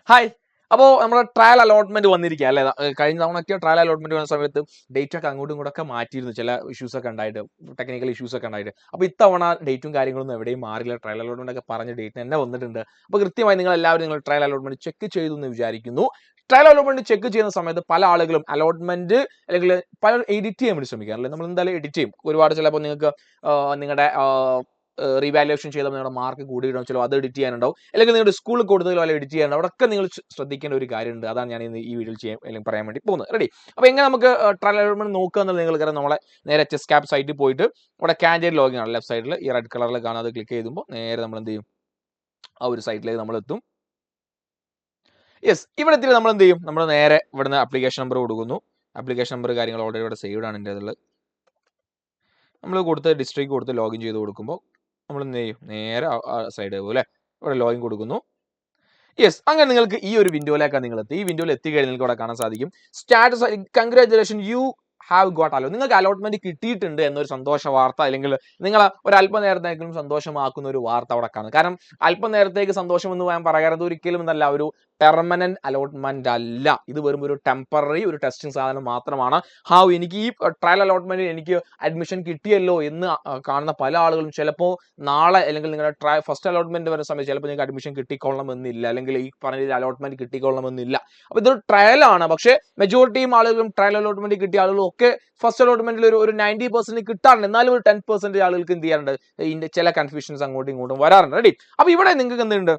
Hi. അപ്പോൾ നമ്മുടെ trial allotment വന്നിരിക്കുക അല്ലേ? കഴിഞ്ഞ തവണയൊക്കെ ട്രയൽ അലോട്ട്മെന്റ് വന്ന സമയത്ത് ഡേറ്റ് ഒക്കെ അങ്ങോട്ടും ഇങ്ങോട്ടൊക്കെ മാറ്റിയിരുന്നു. ചില ഇഷ്യൂസ് ഒക്കെ ഉണ്ടായിട്ട്, ടെക്നിക്കൽ ഇഷ്യൂസ് ഒക്കെ ഉണ്ടായിട്ട്. അപ്പോൾ ഇത്തവണ ഡേറ്റും കാര്യങ്ങളൊന്നും എവിടെയും മാറില്ല. ട്രയൽ അലോട്ട്മെന്റ് ഒക്കെ പറഞ്ഞ ഡേറ്റ് തന്നെ വന്നിട്ടുണ്ട്. അപ്പോൾ കൃത്യമായി നിങ്ങൾ എല്ലാവരും ട്രയൽ അലോട്ട്മെന്റ് ചെക്ക് ചെയ്തു എന്ന് വിചാരിക്കുന്നു. ട്രയൽ അലോട്ട്മെന്റ് ചെക്ക് ചെയ്യുന്ന സമയത്ത് പല ആളുകളും അലോട്ട്മെന്റ് അല്ലെങ്കിൽ പലരും എഡിറ്റ് ചെയ്യാൻ വേണ്ടി ശ്രമിക്കാറില്ല. നമ്മൾ എന്തായാലും എഡിറ്റ് ചെയ്യും. ഒരുപാട് ചിലപ്പോൾ നിങ്ങൾക്ക് നിങ്ങളുടെ റീവാലുവേഷൻ ചെയ്തപ്പോൾ നിങ്ങളുടെ മാർക്ക് കൂടിയിടും, ചിലപ്പോൾ അത് എഡിറ്റ് ചെയ്യാനുണ്ടാവും, അല്ലെങ്കിൽ നിങ്ങളുടെ സ്കൂളിൽ കൊടുത്തതിൽ വല്ല എഡിറ്റ് ചെയ്യാനുണ്ടാവും. അവിടെയൊക്കെ നിങ്ങൾ ശ്രദ്ധിക്കേണ്ട ഒരു കാര്യമുണ്ട്. അതാണ് ഞാൻ ഇന്ന് ഈ വീഡിയോയിൽ ചെയ്യാൻ അല്ലെങ്കിൽ പറയാൻ വേണ്ടി പോകുന്നത്. റെഡി? അപ്പോൾ എങ്ങനെ നമുക്ക് ട്രയൽ അലോട്ട്മെന്റ് നോക്കുക എന്നുള്ളത് നിങ്ങൾക്കറിയാം. നമ്മളെ നേരെ ചെസ് ക്യാപ് സൈറ്റിൽ പോയിട്ട് ഇവിടെ കാൻഡിഡേറ്റ് ലോഗിൻ ആണ് ലെഫ്റ്റ് സൈഡിൽ ഈ റെഡ് കളറിൽ കാണാം. അത് ക്ലിക്ക് ചെയ്യുമ്പോൾ നേരെ നമ്മൾ എന്ത് ചെയ്യും, ആ ഒരു സൈറ്റിലേക്ക് നമ്മൾ എത്തും. യെസ്, ഇവിടെ എത്തിയിട്ട് നമ്മൾ എന്ത് ചെയ്യും, നമ്മൾ നേരെ ഇവിടുന്ന് ആപ്ലിക്കേഷൻ നമ്പർ കൊടുക്കുന്നു. ആപ്ലിക്കേഷൻ നമ്പർ കാര്യങ്ങൾ ഓൾറെഡി ഇവിടെ സേവ്ഡ് ആണ് എൻ്റെ അതിൽ. നമ്മൾ കൊടുത്ത് ഡിസ്ട്രിക്ട് കൊടുത്ത് ലോഗിൻ ചെയ്ത് കൊടുക്കുമ്പോൾ നമ്മൾ എന്ത് ചെയ്യും, നേരെ സൈഡ് പോലെ ഇവിടെ ലോഗിൻ കൊടുക്കുന്നു. യെസ്, അങ്ങനെ നിങ്ങൾക്ക് ഈ ഒരു വിൻഡോയിലേക്കാണ് നിങ്ങൾ എത്തി. ഈ വിൻഡോയിൽ എത്തിക്കഴിഞ്ഞാൽ നിങ്ങൾക്ക് ഇവിടെ കാണാൻ സാധിക്കും status congratulation you have got hello. നിങ്ങൾക്ക് അലോട്ട്മെന്റ് കിട്ടിയിട്ടുണ്ട് എന്നൊരു സന്തോഷ വാർത്ത, അല്ലെങ്കിൽ നിങ്ങൾ ഒരു അല്പനേരത്തേക്കും സന്തോഷമാക്കുന്ന ഒരു വാർത്ത അവിടെ കാണും. കാരണം അല്പനേരത്തേക്ക് സന്തോഷം എന്ന് ഞാൻ പറയാറുണ്ട് ഒരിക്കലും എന്നല്ല, ഒരു പെർമനന്റ് അലോട്ട്മെന്റ് അല്ല. ഇത് വെറും ഒരു ടെമ്പററി ഒരു ടെസ്റ്റിംഗ് സാധനം മാത്രമാണ്. എനിക്ക് ഈ ട്രയൽ അലോട്ട്മെന്റിൽ എനിക്ക് അഡ്മിഷൻ കിട്ടിയല്ലോ എന്ന് കാണുന്ന പല ആളുകളും ചിലപ്പോൾ നാളെ അല്ലെങ്കിൽ നിങ്ങളുടെ ഫസ്റ്റ് അലോട്ട്മെന്റ് വരുന്ന സമയത്ത് ചിലപ്പോൾ നിങ്ങൾക്ക് അഡ്മിഷൻ കിട്ടിക്കൊള്ളണമെന്നില്ല, അല്ലെങ്കിൽ ഈ പറഞ്ഞ അലോട്ട്മെന്റ് കിട്ടിക്കൊള്ളണമെന്നില്ല. അപ്പോൾ ഇതൊരു ട്രയൽ ആണ്. പക്ഷേ മെജോറിറ്റിയും ആളുകളും ട്രയൽ അലോട്ട്മെന്റ് കിട്ടിയ ആളുകളും ഒക്കെ ഫസ്റ്റ് അലോട്ട്മെന്റിൽ ഒരു 90% കിട്ടാറുണ്ട്. എന്നാലും ഒരു 10% ആളുകൾക്ക് എന്ത് ചെയ്യാറുണ്ട്, ഇതിന്റെ ചില കൺഫ്യൂഷൻസ് അങ്ങോട്ടും ഇങ്ങോട്ടും വരാറുണ്ട്. റെഡി? അപ്പോൾ ഇവിടെ നിങ്ങൾക്ക് എന്തുണ്ട്,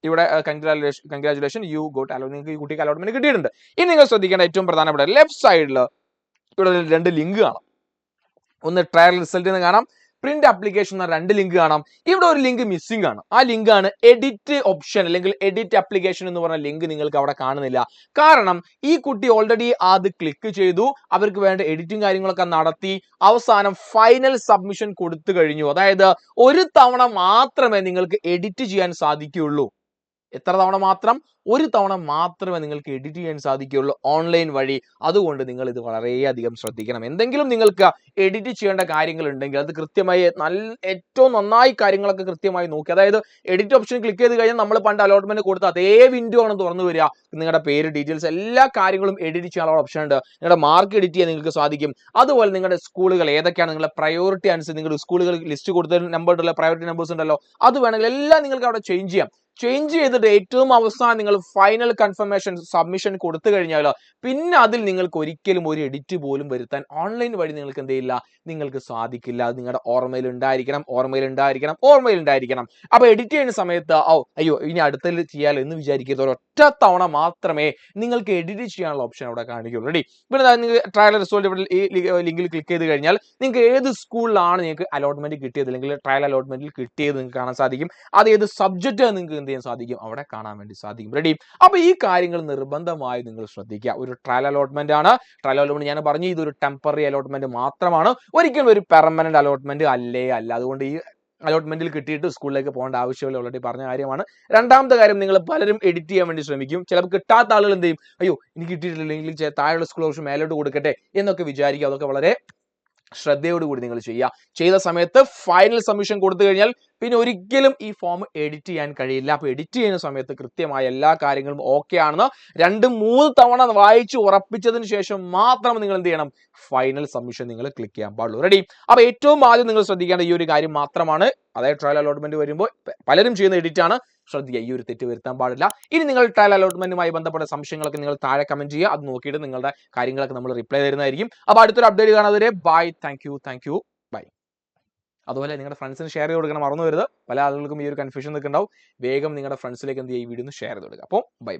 ഇവിടെ കൺഗ്രാജുലേഷൻ യു ഗോട്ട് അലോ, നിങ്ങൾക്ക് ഈ കുട്ടിക്ക് അലോട്ട്മെന്റ് കിട്ടിയിട്ടുണ്ട്. ഇനി നിങ്ങൾ ശ്രദ്ധിക്കേണ്ട ഏറ്റവും പ്രധാനപ്പെട്ട ലെഫ്റ്റ് സൈഡിൽ ഇവിടെ 2 ലിങ്ക് കാണാം. ഒന്ന് ട്രയൽ റിസൾട്ട് എന്ന് കാണാം, പ്രിന്റ് ആപ്ലിക്കേഷൻ എന്ന 2 ലിങ്ക് കാണാം. ഇവിടെ ഒരു ലിങ്ക് മിസ്സിംഗ് ആണ്. ആ ലിങ്ക് ആണ് എഡിറ്റ് ഓപ്ഷൻ അല്ലെങ്കിൽ എഡിറ്റ് ആപ്ലിക്കേഷൻ എന്ന് പറഞ്ഞ ലിങ്ക് നിങ്ങൾക്ക് അവിടെ കാണുന്നില്ല. കാരണം ഈ കുട്ടി ഓൾറെഡി അത് ക്ലിക്ക് ചെയ്തു, അവർക്ക് വേണ്ട എഡിറ്റിംഗ് കാര്യങ്ങളൊക്കെ നടത്തി, അവസാനം ഫൈനൽ സബ്മിഷൻ കൊടുത്തു കഴിഞ്ഞു. അതായത് ഒരു തവണ മാത്രമേ നിങ്ങൾക്ക് എഡിറ്റ് ചെയ്യാൻ സാധിക്കുകയുള്ളൂ. എത്ര തവണ മാത്രം? ഒരു തവണ മാത്രമേ നിങ്ങൾക്ക് എഡിറ്റ് ചെയ്യാൻ സാധിക്കുകയുള്ളൂ ഓൺലൈൻ വഴി. അതുകൊണ്ട് നിങ്ങൾ ഇത് വളരെയധികം ശ്രദ്ധിക്കണം. എന്തെങ്കിലും നിങ്ങൾക്ക് എഡിറ്റ് ചെയ്യേണ്ട കാര്യങ്ങൾ ഉണ്ടെങ്കിൽ അത് കൃത്യമായി ഏറ്റവും നന്നായി കാര്യങ്ങളൊക്കെ കൃത്യമായി നോക്കി, അതായത് എഡിറ്റ് ഓപ്ഷൻ ക്ലിക്ക് ചെയ്ത് കഴിഞ്ഞാൽ നമ്മൾ പണ്ട് അലോട്ട്മെന്റ് കൊടുത്ത അതേ വിൻഡോ ആണ് തുറന്നു വരിക. നിങ്ങളുടെ പേര്, ഡീറ്റെയിൽസ്, എല്ലാ കാര്യങ്ങളും എഡിറ്റ് ചെയ്യാനുള്ള ഓപ്ഷൻ ഉണ്ട്. നിങ്ങളുടെ മാർക്ക് എഡിറ്റ് ചെയ്യാൻ നിങ്ങൾക്ക് സാധിക്കും. അതുപോലെ നിങ്ങളുടെ സ്കൂളുകൾ ഏതൊക്കെയാണ്, നിങ്ങളുടെ പ്രയോറിറ്റി അനുസരിച്ച് നിങ്ങളുടെ സ്കൂളുകൾ ലിസ്റ്റ് കൊടുത്ത നമ്പറുള്ള പ്രയോറിറ്റി നമ്പേഴ്സ് ഉണ്ടല്ലോ, അത് വേണമെങ്കിൽ എല്ലാം നിങ്ങൾക്ക് അവിടെ ചേഞ്ച് ചെയ്യാം. ചേഞ്ച് ചെയ്തിട്ട് ഏറ്റവും അവസാനം നിങ്ങൾ ഫൈനൽ കൺഫർമേഷൻ സബ്മിഷൻ കൊടുത്തു കഴിഞ്ഞാൽ പിന്നെ അതിൽ നിങ്ങൾക്ക് ഒരിക്കലും ഒരു എഡിറ്റ് പോലും വരുത്താൻ ഓൺലൈൻ വഴി നിങ്ങൾക്ക് എന്ത് ചെയ്യില്ല, നിങ്ങൾക്ക് സാധിക്കില്ല. അത് നിങ്ങളുടെ ഓർമ്മയിൽ ഉണ്ടായിരിക്കണം. അപ്പൊ എഡിറ്റ് ചെയ്യുന്ന സമയത്ത് അയ്യോ ഇനി അടുത്തതിൽ ചെയ്യാലോ എന്ന് വിചാരിക്കരുത്. ഒരൊറ്റ തവണ മാത്രമേ നിങ്ങൾക്ക് എഡിറ്റ് ചെയ്യാനുള്ള ഓപ്ഷൻ അവിടെ കാണിക്കുള്ളൂ. റെഡി? പിന്നെ നിങ്ങൾ ട്രയൽ റിസൾട്ട് ഇവിടെ ഈ ലിങ്കിൽ ക്ലിക്ക് ചെയ്ത് കഴിഞ്ഞാൽ നിങ്ങൾക്ക് ഏത് സ്കൂളിലാണ് നിങ്ങൾക്ക് അലോട്ട്മെന്റ് കിട്ടിയത് അല്ലെങ്കിൽ ട്രയൽ അലോട്ട്മെന്റിൽ കിട്ടിയത് നിങ്ങൾക്ക് കാണാൻ സാധിക്കും. അത് ഏത് സബ്ജക്റ്റ് നിങ്ങൾക്ക് എന്ത് ചെയ്യാൻ സാധിക്കും, അവിടെ കാണാൻ വേണ്ടി സാധിക്കും. റെഡി? അപ്പൊ ഈ കാര്യങ്ങൾ നിർബന്ധമായി നിങ്ങൾ ശ്രദ്ധിക്കുക. ഒരു ട്രയൽ അലോട്ട്മെന്റ് ആണ്. ട്രയൽ അലോട്ട്മെന്റ് ഞാൻ പറഞ്ഞു ഇതൊരു ടെമ്പററി അലോട്ട്മെന്റ് മാത്രമാണ്, ഒരിക്കലും ഒരു പെർമനന്റ് അലോട്ട്മെന്റ് അല്ല. അതുകൊണ്ട് ഈ അലോട്ട്മെന്റിൽ കിട്ടിയിട്ട് സ്കൂളിലേക്ക് പോകേണ്ട ആവശ്യമില്ല. ഓൾറെഡി പറഞ്ഞ കാര്യമാണ്. രണ്ടാമത്തെ കാര്യം, നിങ്ങൾ പലരും എഡിറ്റ് ചെയ്യാൻ വേണ്ടി ശ്രമിക്കും. ചിലപ്പോൾ കിട്ടാത്ത ആളുകൾ എന്ത് ചെയ്യും, അയ്യോ എനിക്ക് കിട്ടിയിട്ടില്ലെങ്കിൽ താഴെയുള്ള സ്കൂൾ ഓപ്ഷൻ മേലോട്ട് കൊടുക്കട്ടെ എന്നൊക്കെ വിചാരിക്കുക. അതൊക്കെ വളരെ ശ്രദ്ധയോടുകൂടി നിങ്ങൾ ചെയ്ത സമയത്ത് ഫൈനൽ സബ്മിഷൻ കൊടുത്തു കഴിഞ്ഞാൽ പിന്നെ ഒരിക്കലും ഈ ഫോം എഡിറ്റ് ചെയ്യാൻ കഴിയില്ല. അപ്പോൾ എഡിറ്റ് ചെയ്യുന്ന സമയത്ത് കൃത്യമായ എല്ലാ കാര്യങ്ങളും ഓക്കെ ആണെന്ന് 2-3 തവണ വായിച്ച് ഉറപ്പിച്ചതിന് ശേഷം മാത്രം നിങ്ങൾ എന്ത് ചെയ്യണം, ഫൈനൽ സബ്മിഷൻ നിങ്ങൾ ക്ലിക്ക് ചെയ്യാൻ പാടുള്ളൂ. റെഡി? അപ്പോൾ ഏറ്റവും ആദ്യം നിങ്ങൾ ശ്രദ്ധിക്കേണ്ട ഈ ഒരു കാര്യം മാത്രമാണ്. അതായത് ട്രയൽ അലോട്ട്മെന്റ് വരുമ്പോൾ പലരും ചെയ്യുന്ന എഡിറ്റ് ആണ്. ശ്രദ്ധിക്കുക, ഈ ഒരു തെറ്റ് വരുത്താൻ പാടില്ല. ഇനി നിങ്ങൾ ട്രയൽ അലോട്ട്മെന്റുമായി ബന്ധപ്പെട്ട സംശയങ്ങളൊക്കെ നിങ്ങൾ താഴെ കമന്റ് ചെയ്യുക. അത് നോക്കിയിട്ട് നിങ്ങളുടെ കാര്യങ്ങളൊക്കെ നമ്മൾ റിപ്ലൈ തരുന്നതായിരിക്കും. അപ്പോൾ അടുത്തൊരു അപ്ഡേറ്റ് കാണാതെ ബൈ. Thank you by. അതുപോലെ നിങ്ങളുടെ ഫ്രണ്ട്സിന് ഷെയർ ചെയ്ത് കൊടുക്കണം, മറന്നു വരുത്. പല ആളുകൾക്കും ഈ ഒരു കൺഫ്യൂഷൻ നിൽക്കുന്നുണ്ടാവും. വേഗം നിങ്ങളുടെ ഫ്രണ്ട്സിലേക്ക് എന്ത് ചെയ്യുക, ഈ വീഡിയോ ഒന്ന് ഷെയർ ചെയ്ത് കൊടുക്കുക. അപ്പോൾ ബൈ.